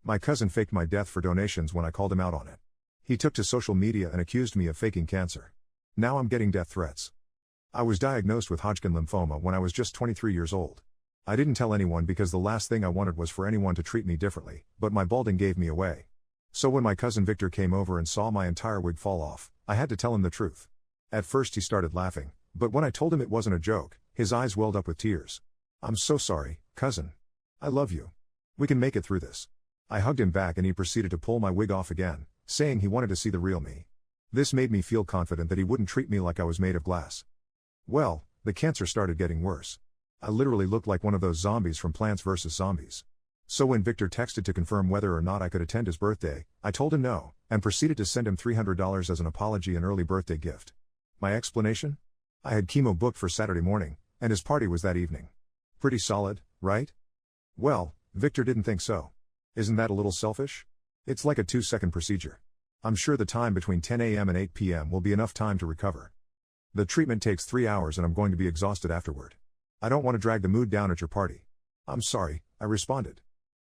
My cousin faked my death for donations when I called him out on it. He took to social media and accused me of faking cancer. Now I'm getting death threats. I was diagnosed with Hodgkin lymphoma when I was just 23 years old. I didn't tell anyone because the last thing I wanted was for anyone to treat me differently, but my balding gave me away. So when my cousin Victor came over and saw my entire wig fall off, I had to tell him the truth. At first he started laughing, but when I told him it wasn't a joke, his eyes welled up with tears. "I'm so sorry, cousin. I love you. We can make it through this." I hugged him back and he proceeded to pull my wig off again, saying he wanted to see the real me. This made me feel confident that he wouldn't treat me like I was made of glass. Well, the cancer started getting worse. I literally looked like one of those zombies from Plants vs. Zombies. So when Victor texted to confirm whether or not I could attend his birthday, I told him no, and proceeded to send him $300 as an apology and early birthday gift. My explanation? I had chemo booked for Saturday morning, and his party was that evening. Pretty solid, right? Well, Victor didn't think so. Isn't that a little selfish? It's like a 2-second procedure. I'm sure the time between 10 a.m. and 8 p.m. will be enough time to recover. The treatment takes 3 hours and I'm going to be exhausted afterward. I don't want to drag the mood down at your party. I'm sorry, I responded.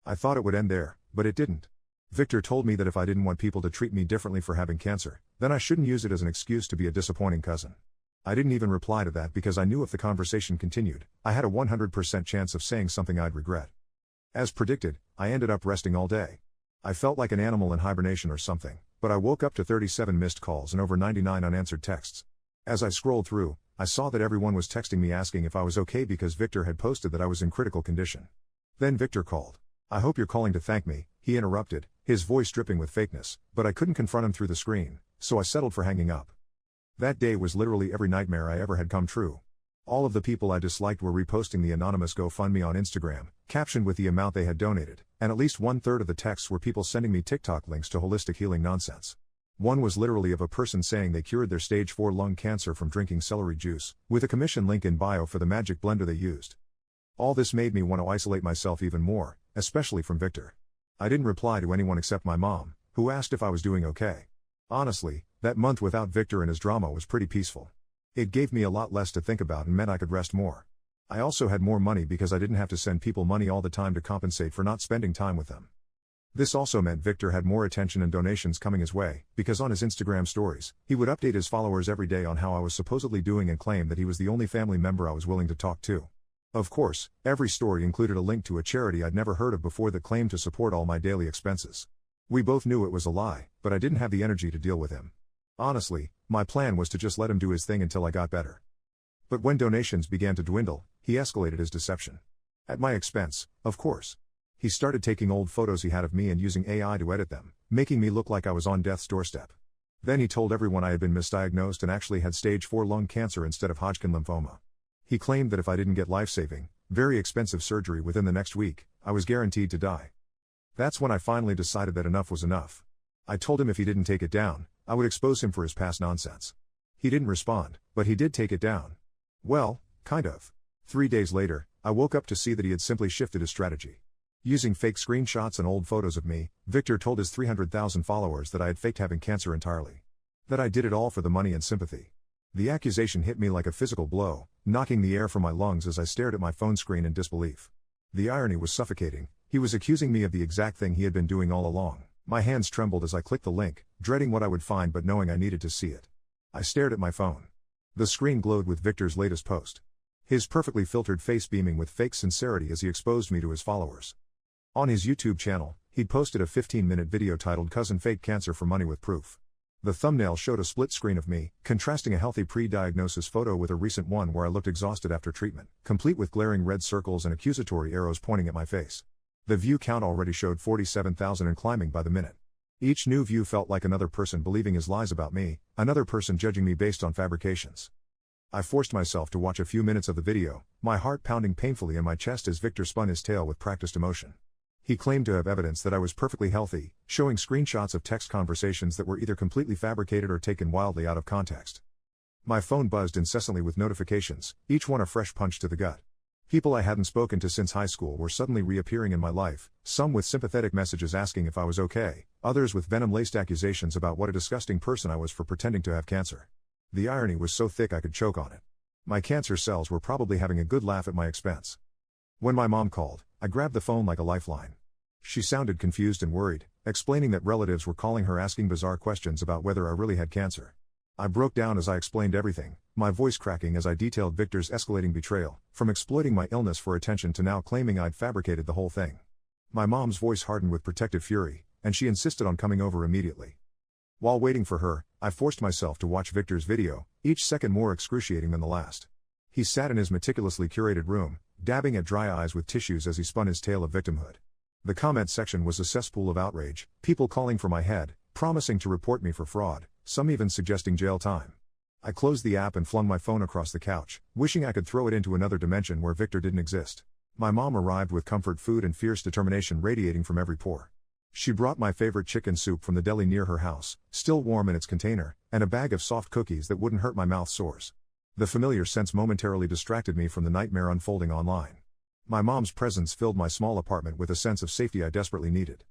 I thought it would end there, but it didn't. Victor told me that if I didn't want people to treat me differently for having cancer, then I shouldn't use it as an excuse to be a disappointing cousin. I didn't even reply to that because I knew if the conversation continued, I had a 100% chance of saying something I'd regret. As predicted, I ended up resting all day. I felt like an animal in hibernation or something, but I woke up to 37 missed calls and over 99 unanswered texts. As I scrolled through, I saw that everyone was texting me asking if I was okay because Victor had posted that I was in critical condition. Then Victor called. "I hope you're calling to thank me," he interrupted, his voice dripping with fakeness, but I couldn't confront him through the screen, so I settled for hanging up. That day was literally every nightmare I ever had come true. All of the people I disliked were reposting the anonymous GoFundMe on Instagram, captioned with the amount they had donated, and at least 1/3 of the texts were people sending me TikTok links to holistic healing nonsense. One was literally of a person saying they cured their stage 4 lung cancer from drinking celery juice, with a commission link in bio for the magic blender they used. All this made me want to isolate myself even more, especially from Victor. I didn't reply to anyone except my mom, who asked if I was doing okay. Honestly, that month without Victor and his drama was pretty peaceful. It gave me a lot less to think about and meant I could rest more. I also had more money because I didn't have to send people money all the time to compensate for not spending time with them. This also meant Victor had more attention and donations coming his way, because on his Instagram stories, he would update his followers every day on how I was supposedly doing and claim that he was the only family member I was willing to talk to. Of course, every story included a link to a charity I'd never heard of before that claimed to support all my daily expenses. We both knew it was a lie, but I didn't have the energy to deal with him. Honestly, my plan was to just let him do his thing until I got better. But when donations began to dwindle, he escalated his deception. At my expense, of course. He started taking old photos he had of me and using AI to edit them, making me look like I was on death's doorstep. Then he told everyone I had been misdiagnosed and actually had stage 4 lung cancer instead of Hodgkin lymphoma. He claimed that if I didn't get life-saving, very expensive surgery within the next week, I was guaranteed to die. That's when I finally decided that enough was enough. I told him if he didn't take it down, I would expose him for his past nonsense. He didn't respond, but he did take it down. Well, kind of. 3 days later, I woke up to see that he had simply shifted his strategy. Using fake screenshots and old photos of me, Victor told his 300,000 followers that I had faked having cancer entirely. That I did it all for the money and sympathy. The accusation hit me like a physical blow, knocking the air from my lungs as I stared at my phone screen in disbelief. The irony was suffocating. He was accusing me of the exact thing he had been doing all along. My hands trembled as I clicked the link, dreading what I would find but knowing I needed to see it. I stared at my phone. The screen glowed with Victor's latest post. His perfectly filtered face beaming with fake sincerity as he exposed me to his followers. On his YouTube channel, he'd posted a 15-minute video titled "Cousin Faked Cancer for Money with Proof." The thumbnail showed a split screen of me, contrasting a healthy pre-diagnosis photo with a recent one where I looked exhausted after treatment, complete with glaring red circles and accusatory arrows pointing at my face. The view count already showed 47,000 and climbing by the minute. Each new view felt like another person believing his lies about me, another person judging me based on fabrications. I forced myself to watch a few minutes of the video, my heart pounding painfully in my chest as Victor spun his tale with practiced emotion. He claimed to have evidence that I was perfectly healthy, showing screenshots of text conversations that were either completely fabricated or taken wildly out of context. My phone buzzed incessantly with notifications, each one a fresh punch to the gut. People I hadn't spoken to since high school were suddenly reappearing in my life, some with sympathetic messages asking if I was okay, others with venom-laced accusations about what a disgusting person I was for pretending to have cancer. The irony was so thick I could choke on it. My cancer cells were probably having a good laugh at my expense. When my mom called, I grabbed the phone like a lifeline. She sounded confused and worried, explaining that relatives were calling her asking bizarre questions about whether I really had cancer. I broke down as I explained everything, my voice cracking as I detailed Victor's escalating betrayal, from exploiting my illness for attention to now claiming I'd fabricated the whole thing. My mom's voice hardened with protective fury, and she insisted on coming over immediately. While waiting for her, I forced myself to watch Victor's video, each second more excruciating than the last. He sat in his meticulously curated room, dabbing at dry eyes with tissues as he spun his tale of victimhood. The comment section was a cesspool of outrage, people calling for my head, promising to report me for fraud, some even suggesting jail time. I closed the app and flung my phone across the couch, wishing I could throw it into another dimension where Victor didn't exist. My mom arrived with comfort food and fierce determination radiating from every pore. She brought my favorite chicken soup from the deli near her house, still warm in its container, and a bag of soft cookies that wouldn't hurt my mouth sores. The familiar sense momentarily distracted me from the nightmare unfolding online. My mom's presence filled my small apartment with a sense of safety I desperately needed.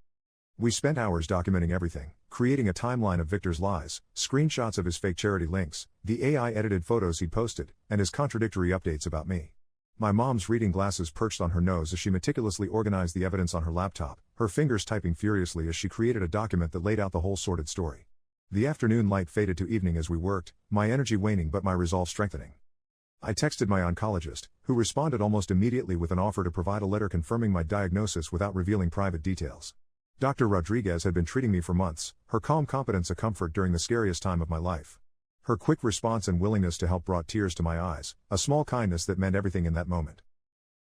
We spent hours documenting everything, creating a timeline of Victor's lies, screenshots of his fake charity links, the AI-edited photos he'd posted, and his contradictory updates about me. My mom's reading glasses perched on her nose as she meticulously organized the evidence on her laptop, her fingers typing furiously as she created a document that laid out the whole sordid story. The afternoon light faded to evening as we worked, my energy waning but my resolve strengthening. I texted my oncologist, who responded almost immediately with an offer to provide a letter confirming my diagnosis without revealing private details. Dr. Rodriguez had been treating me for months, her calm competence a comfort during the scariest time of my life. Her quick response and willingness to help brought tears to my eyes, a small kindness that meant everything in that moment.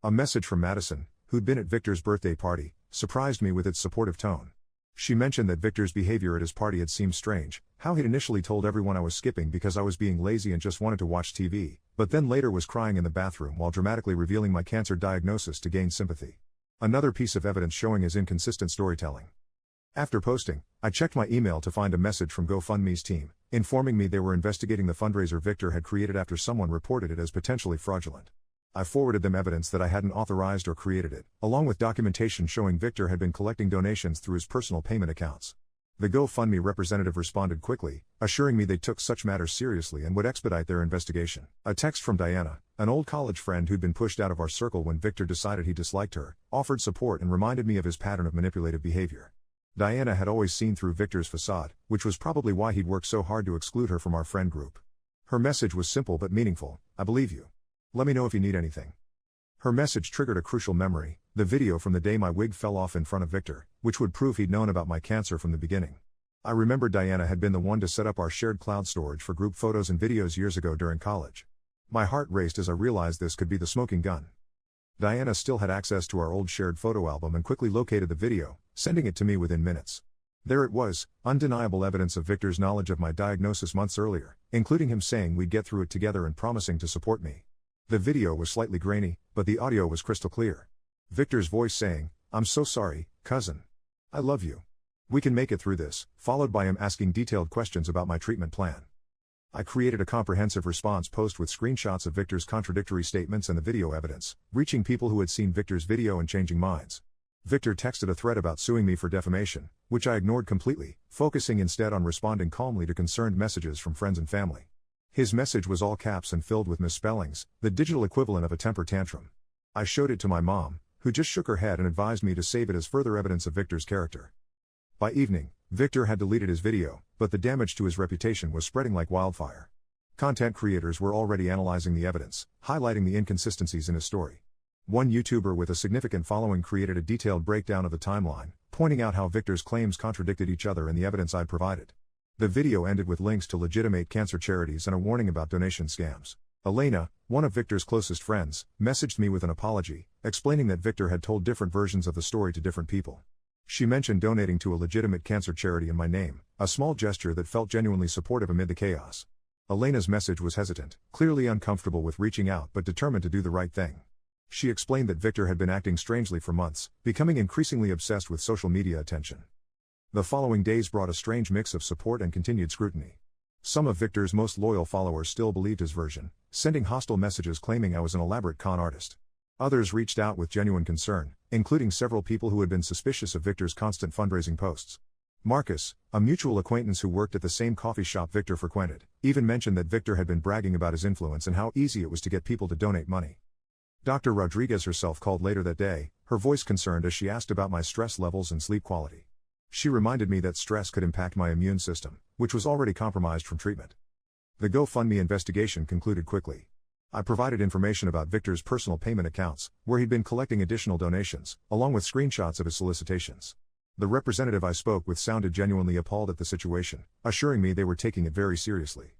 A message from Madison, who'd been at Victor's birthday party, surprised me with its supportive tone. She mentioned that Victor's behavior at his party had seemed strange, how he'd initially told everyone I was skipping because I was being lazy and just wanted to watch TV, but then later was crying in the bathroom while dramatically revealing my cancer diagnosis to gain sympathy. Another piece of evidence showing his inconsistent storytelling. After posting, I checked my email to find a message from GoFundMe's team, informing me they were investigating the fundraiser Victor had created after someone reported it as potentially fraudulent. I forwarded them evidence that I hadn't authorized or created it, along with documentation showing Victor had been collecting donations through his personal payment accounts. The GoFundMe representative responded quickly, assuring me they took such matters seriously and would expedite their investigation. A text from Diana, an old college friend who'd been pushed out of our circle when Victor decided he disliked her, offered support and reminded me of his pattern of manipulative behavior. Diana had always seen through Victor's facade, which was probably why he'd worked so hard to exclude her from our friend group. Her message was simple but meaningful: I believe you. Let me know if you need anything. Her message triggered a crucial memory, the video from the day my wig fell off in front of Victor, which would prove he'd known about my cancer from the beginning. I remembered Diana had been the one to set up our shared cloud storage for group photos and videos years ago during college. My heart raced as I realized this could be the smoking gun. Diana still had access to our old shared photo album and quickly located the video, sending it to me within minutes. There it was, undeniable evidence of Victor's knowledge of my diagnosis months earlier, including him saying we'd get through it together and promising to support me. The video was slightly grainy, but the audio was crystal clear. Victor's voice saying, "I'm so sorry, cousin. I love you. We can make it through this," followed by him asking detailed questions about my treatment plan. I created a comprehensive response post with screenshots of Victor's contradictory statements and the video evidence, reaching people who had seen Victor's video and changing minds. Victor texted a threat about suing me for defamation, which I ignored completely, focusing instead on responding calmly to concerned messages from friends and family. His message was all caps and filled with misspellings, the digital equivalent of a temper tantrum. I showed it to my mom, who just shook her head and advised me to save it as further evidence of Victor's character. By evening, Victor had deleted his video, but the damage to his reputation was spreading like wildfire. Content creators were already analyzing the evidence, highlighting the inconsistencies in his story. One YouTuber with a significant following created a detailed breakdown of the timeline, pointing out how Victor's claims contradicted each other and the evidence I'd provided. The video ended with links to legitimate cancer charities and a warning about donation scams. Elena, one of Victor's closest friends, messaged me with an apology, explaining that Victor had told different versions of the story to different people. She mentioned donating to a legitimate cancer charity in my name, a small gesture that felt genuinely supportive amid the chaos. Elena's message was hesitant, clearly uncomfortable with reaching out but determined to do the right thing. She explained that Victor had been acting strangely for months, becoming increasingly obsessed with social media attention. The following days brought a strange mix of support and continued scrutiny. Some of Victor's most loyal followers still believed his version, sending hostile messages claiming I was an elaborate con artist. Others reached out with genuine concern, including several people who had been suspicious of Victor's constant fundraising posts. Marcus, a mutual acquaintance who worked at the same coffee shop Victor frequented, even mentioned that Victor had been bragging about his influence and how easy it was to get people to donate money. Dr. Rodriguez herself called later that day, her voice concerned as she asked about my stress levels and sleep quality. She reminded me that stress could impact my immune system, which was already compromised from treatment. The GoFundMe investigation concluded quickly. I provided information about Victor's personal payment accounts, where he'd been collecting additional donations, along with screenshots of his solicitations. The representative I spoke with sounded genuinely appalled at the situation, assuring me they were taking it very seriously.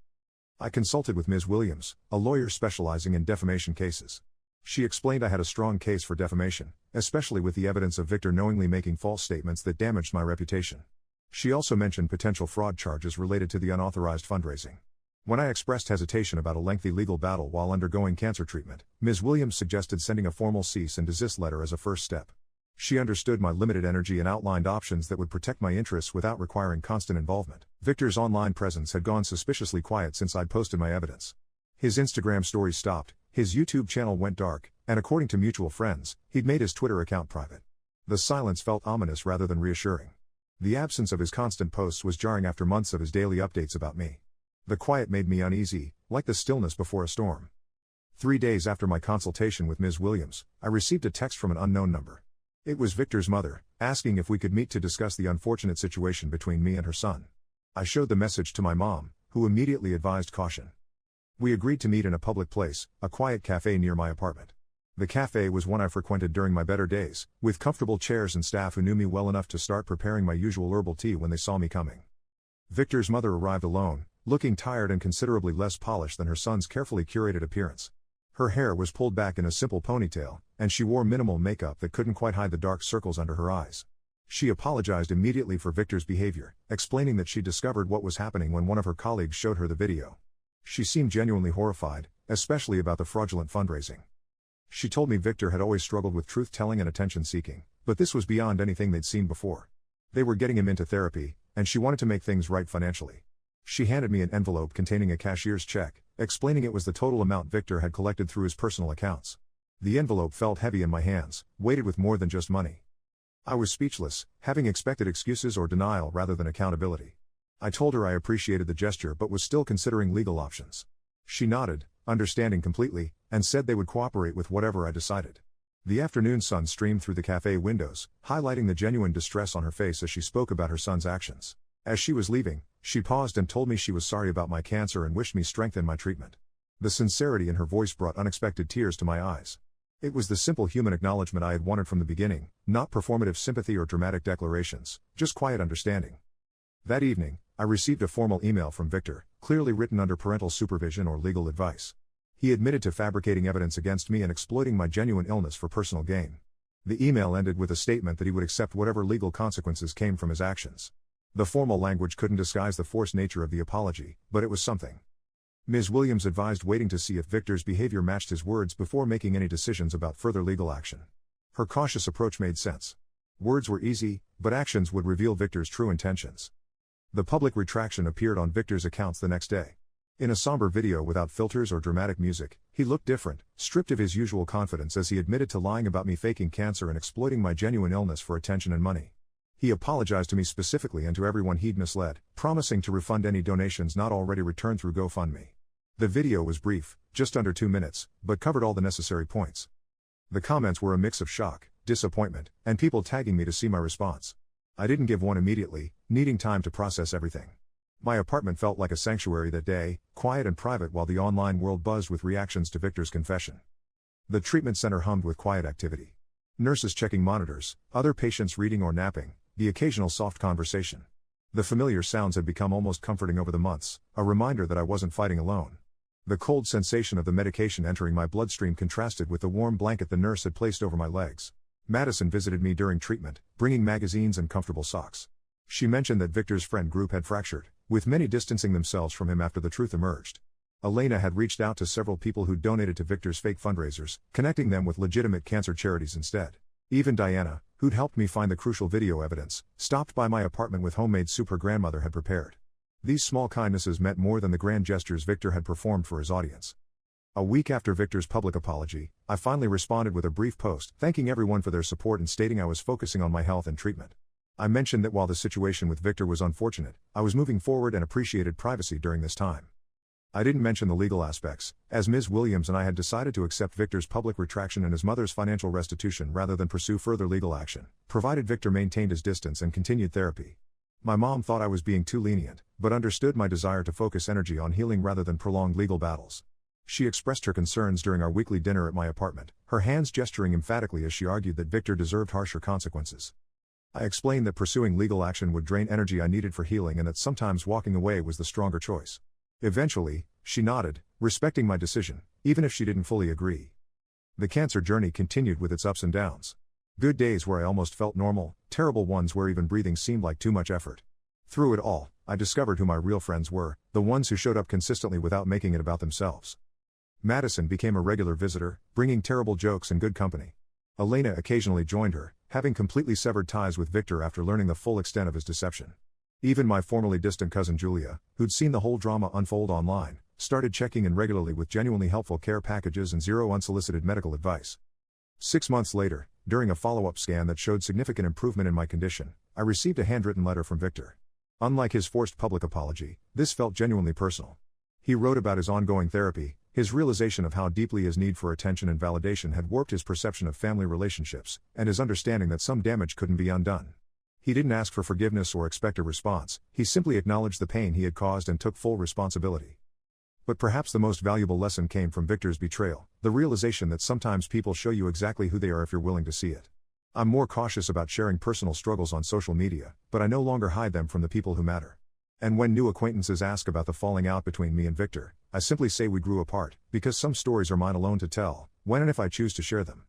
I consulted with Ms. Williams, a lawyer specializing in defamation cases. She explained I had a strong case for defamation, especially with the evidence of Victor knowingly making false statements that damaged my reputation. She also mentioned potential fraud charges related to the unauthorized fundraising. When I expressed hesitation about a lengthy legal battle while undergoing cancer treatment, Ms. Williams suggested sending a formal cease and desist letter as a first step. She understood my limited energy and outlined options that would protect my interests without requiring constant involvement. Victor's online presence had gone suspiciously quiet since I'd posted my evidence. His Instagram stories stopped, his YouTube channel went dark, and according to mutual friends, he'd made his Twitter account private. The silence felt ominous rather than reassuring. The absence of his constant posts was jarring after months of his daily updates about me. The quiet made me uneasy, like the stillness before a storm. 3 days after my consultation with Ms. Williams, I received a text from an unknown number. It was Victor's mother, asking if we could meet to discuss the unfortunate situation between me and her son. I showed the message to my mom, who immediately advised caution. We agreed to meet in a public place, a quiet cafe near my apartment. The cafe was one I frequented during my better days, with comfortable chairs and staff who knew me well enough to start preparing my usual herbal tea when they saw me coming. Victor's mother arrived alone, looking tired and considerably less polished than her son's carefully curated appearance. Her hair was pulled back in a simple ponytail, and she wore minimal makeup that couldn't quite hide the dark circles under her eyes. She apologized immediately for Victor's behavior, explaining that she discovered what was happening when one of her colleagues showed her the video. She seemed genuinely horrified, especially about the fraudulent fundraising. She told me Victor had always struggled with truth-telling and attention-seeking, but this was beyond anything they'd seen before. They were getting him into therapy, and she wanted to make things right financially. She handed me an envelope containing a cashier's check, explaining it was the total amount Victor had collected through his personal accounts. The envelope felt heavy in my hands, weighted with more than just money. I was speechless, having expected excuses or denial rather than accountability. I told her I appreciated the gesture but was still considering legal options. She nodded, understanding completely, and said they would cooperate with whatever I decided. The afternoon sun streamed through the cafe windows, highlighting the genuine distress on her face as she spoke about her son's actions. As she was leaving, she paused and told me she was sorry about my cancer and wished me strength in my treatment. The sincerity in her voice brought unexpected tears to my eyes. It was the simple human acknowledgement I had wanted from the beginning, not performative sympathy or dramatic declarations, just quiet understanding. That evening, I received a formal email from Victor, clearly written under parental supervision or legal advice. He admitted to fabricating evidence against me and exploiting my genuine illness for personal gain. The email ended with a statement that he would accept whatever legal consequences came from his actions. The formal language couldn't disguise the forced nature of the apology, but it was something. Ms. Williams advised waiting to see if Victor's behavior matched his words before making any decisions about further legal action. Her cautious approach made sense. Words were easy, but actions would reveal Victor's true intentions. The public retraction appeared on Victor's accounts the next day. In a somber video without filters or dramatic music, he looked different, stripped of his usual confidence as he admitted to lying about me faking cancer and exploiting my genuine illness for attention and money. He apologized to me specifically and to everyone he'd misled, promising to refund any donations not already returned through GoFundMe. The video was brief, just under 2 minutes, but covered all the necessary points. The comments were a mix of shock, disappointment, and people tagging me to see my response. I didn't give one immediately, needing time to process everything. My apartment felt like a sanctuary that day, quiet and private while the online world buzzed with reactions to Victor's confession. The treatment center hummed with quiet activity. Nurses checking monitors, other patients reading or napping, the occasional soft conversation. The familiar sounds had become almost comforting over the months, a reminder that I wasn't fighting alone. The cold sensation of the medication entering my bloodstream contrasted with the warm blanket the nurse had placed over my legs. Madison visited me during treatment, bringing magazines and comfortable socks. She mentioned that Victor's friend group had fractured, with many distancing themselves from him after the truth emerged. Elena had reached out to several people who donated to Victor's fake fundraisers, connecting them with legitimate cancer charities instead. Even Diana, who'd helped me find the crucial video evidence, stopped by my apartment with homemade soup her grandmother had prepared. These small kindnesses meant more than the grand gestures Victor had performed for his audience. A week after Victor's public apology, I finally responded with a brief post, thanking everyone for their support and stating I was focusing on my health and treatment. I mentioned that while the situation with Victor was unfortunate, I was moving forward and appreciated privacy during this time. I didn't mention the legal aspects, as Ms. Williams and I had decided to accept Victor's public retraction and his mother's financial restitution rather than pursue further legal action, provided Victor maintained his distance and continued therapy. My mom thought I was being too lenient, but understood my desire to focus energy on healing rather than prolonged legal battles. She expressed her concerns during our weekly dinner at my apartment, her hands gesturing emphatically as she argued that Victor deserved harsher consequences. I explained that pursuing legal action would drain energy I needed for healing and that sometimes walking away was the stronger choice. Eventually, she nodded, respecting my decision, even if she didn't fully agree. The cancer journey continued with its ups and downs. Good days where I almost felt normal, terrible ones where even breathing seemed like too much effort. Through it all, I discovered who my real friends were, the ones who showed up consistently without making it about themselves. Madison became a regular visitor, bringing terrible jokes and good company. Elena occasionally joined her, having completely severed ties with Victor after learning the full extent of his deception. Even my formerly distant cousin Julia, who'd seen the whole drama unfold online, started checking in regularly with genuinely helpful care packages and zero unsolicited medical advice. 6 months later, during a follow-up scan that showed significant improvement in my condition, I received a handwritten letter from Victor. Unlike his forced public apology, this felt genuinely personal. He wrote about his ongoing therapy, his realization of how deeply his need for attention and validation had warped his perception of family relationships, and his understanding that some damage couldn't be undone. He didn't ask for forgiveness or expect a response, he simply acknowledged the pain he had caused and took full responsibility. But perhaps the most valuable lesson came from Victor's betrayal, the realization that sometimes people show you exactly who they are if you're willing to see it. I'm more cautious about sharing personal struggles on social media, but I no longer hide them from the people who matter. And when new acquaintances ask about the falling out between me and Victor, I simply say we grew apart, because some stories are mine alone to tell, when and if I choose to share them.